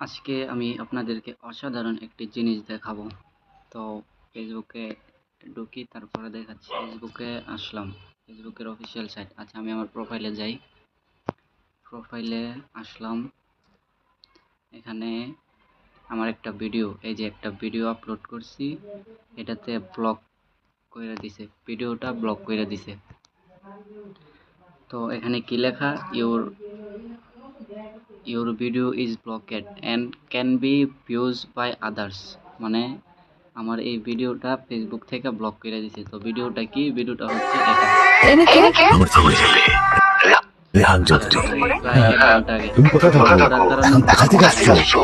আজকে আমি আপনাদেরকে অসাধারণ একটি জিনিস দেখাবো। তো ফেসবুকে ঢুকি, তারপরে দেখাচ্ছি। ফেসবুকে আসলাম, ফেসবুকের অফিসিয়াল সাইট। আচ্ছা, আমি আমার প্রোফাইলে যাই। প্রোফাইলে আসলাম। এখানে আমার একটা ভিডিও, এই যে একটা ভিডিও আপলোড করছি, এটাতে ব্লক করে দিছে, ভিডিওটা ব্লক করে দিছে। তো এখানে কি লেখা, your video is blocked and can be views by others. মানে আমার এই ভিডিওটা ফেসবুক থেকে ব্লক করে দিছে। তো ভিডিওটা কি, ভিডিওটা হচ্ছে এটা। রেহান চৌধুরী, প্রায় 1 ঘন্টা আগে তুমি কোথায় থাকো? করার কারণে এখন ঢাকা থেকে আসছো?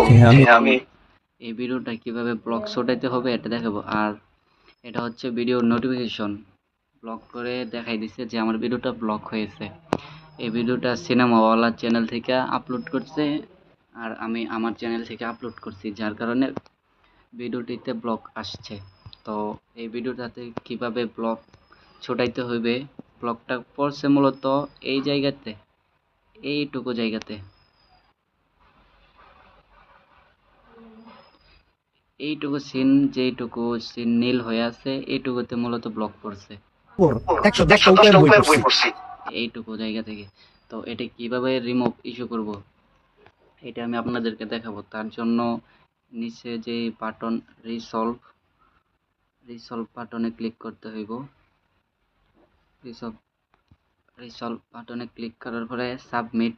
আমি এই ভিডিওটা কিভাবে ব্লক ছোটাইতে হবে এটা দেখাবো। আর এটা হচ্ছে ভিডিওর নোটিফিকেশন, ব্লক করে দেখাই দিচ্ছে যে আমার ভিডিওটা ব্লক হয়েছে। এই ভিডিওটা সিনেমাওয়ালা চ্যানেল থেকে আপলোড করছে, আর আমি আমার চ্যানেল থেকে আপলোড করছি, যার কারণে ভিডিওটিতে ব্লক আসছে। তো এই ভিডিওটাতে কিভাবে ব্লক ছোটাইতে হইবে, ব্লকটা পড়ছে মূলত এই জায়গাতে, এইটুকু জায়গাতে, এইটুকু সিন, যেইটুকু সিন নীল হয়ে আছে এইটুকুতে মূলত ব্লক পড়ছে, 110টা উপায় বই পড়ছি। এইটুকু জায়গা থেকে। তো এটা কিভাবে রিমুভ ইস্যু করব এটা আমি আপনাদেরকে দেখাবো। তার জন্য নিচে যে বাটন রিসলভ বাটনে ক্লিক করতে হইব। রিসলভ বাটনে ক্লিক করার পরে সাবমিট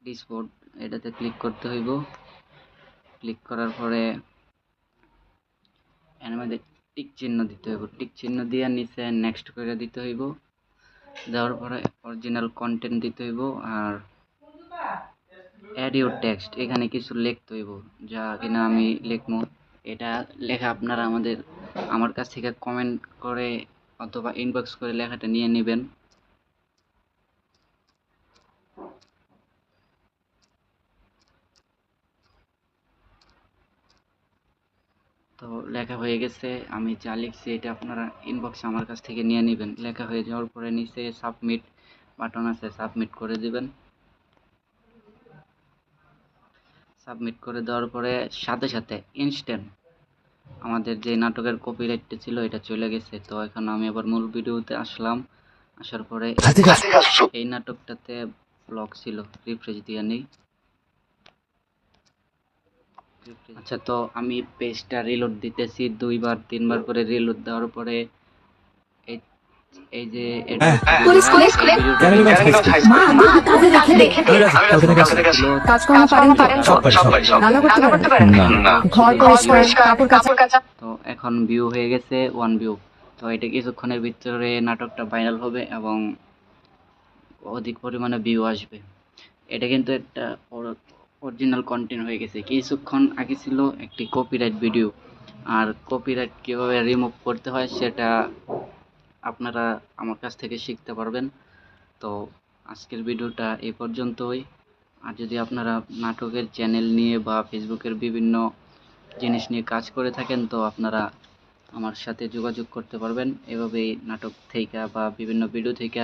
ডিসপোর্ট এটাতে ক্লিক করতে হইব। ক্লিক করার পরে এর মধ্যে টিক চিহ্ন দিতে হইব, টিক চিহ্ন দিয়ে নিচে নেক্সট করে দিতে হইব। দেওয়ার পরে অরিজিনাল কন্টেন্ট দিতে হইব। আর অ্যাড ইউর টেক্সট, এখানে কিছু লিখতে হইব, যা কিনা আমি লিখবো। এটা লেখা আপনারা আমার কাছ থেকে কমেন্ট করে অথবা ইনবক্স করে লেখাটা নিয়ে নেবেন। তো লেখা হয়ে গেছে, আমি যা লিখছি এটা আপনারা ইনবক্সে আমার কাছ থেকে নিয়ে নেবেন। লেখা হয়ে যাওয়ার পরে নিচে সাবমিট বাটন আছে, সাবমিট করে দিবেন। সাবমিট করে দেওয়ার পরে সাথে সাথে ইনস্ট্যান্ট আমাদের যে নাটকের কপিরাইটটা ছিল এটা চলে গেছে। তো এখন আমি আবার মূল ভিডিওতে আসলাম। আসার পরে এই নাটকটাতে ব্লক ছিল, রিফ্রেশ দিয়ে নেই। আচ্ছা, তো আমি পেজটা রিলোড দিতেছি 2 বার 3 বার করে। রিলোড দেওয়ার পরে এই এই যে এটা তো এখন ভিউ হয়ে গেছে 1 ভিউ। তো এটা কিছুক্ষণের ভিতরে নাটকটা ভাইরাল হবে এবং অধিক পরিমাণে ভিউ আসবে। এটা কিন্তু একটা অরিজিনাল কন্টেন্ট হয়ে গেছে। কিছুক্ষণ আগে ছিল একটি কপিরাইট ভিডিও। আর কপিরাইট কীভাবে রিমুভ করতে হয় সেটা আপনারা আমার কাছ থেকে শিখতে পারবেন। তো আজকের ভিডিওটা এই পর্যন্তই। আর যদি আপনারা নাটকের চ্যানেল নিয়ে বা ফেসবুকের বিভিন্ন জিনিস নিয়ে কাজ করে থাকেন, তো আপনারা আমার সাথে যোগাযোগ করতে পারবেন। এভাবেই নাটক থেকে বা বিভিন্ন ভিডিও থেকে